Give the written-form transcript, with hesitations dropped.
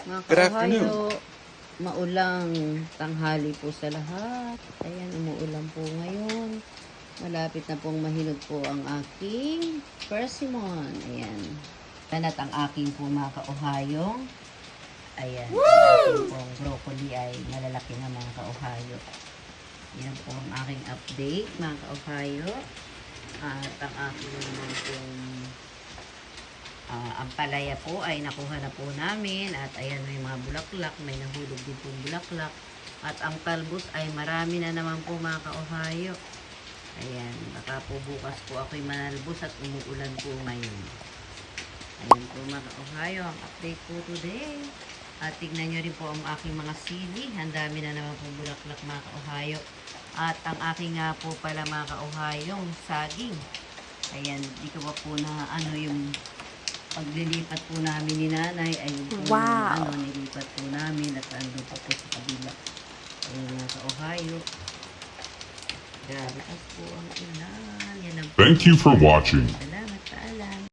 Mga Good ka-Ohio, maulang tanghali po sa lahat. Ayan, umuulan po ngayon. Malapit na pong mahinog po ang aking persimmon. Ayan. Tanat ang aking po mga ka-Ohio. Ayan, ang aking pong broccoli ay malalaki na mga ka-Ohio. Yan po ang aking update mga ka-Ohio. At ang aking naman pong ang palaya po ay nakuha na po namin at ayan may mga bulaklak, may nahulog din pong bulaklak at ang talbos ay marami na naman po mga ka-Ohio. Ayan, baka po bukas po ako'y manalbos at umuulan po ngayon. Ayan po mga ka-Ohio, ang update po today. At tignan nyo rin po ang aking mga sili, ang dami na naman po bulaklak mga ka-Ohio. At ang aking nga po pala mga ka-Ohio, saging. Ayan, di ko pa po na ano yung paglilipat po namin ni nanay ay Wow. nilipat po namin at ando pa po sa kabila. Ayun mga ka-Ohio. Grabe as po ang ulan. Yan ang Thank you for watching.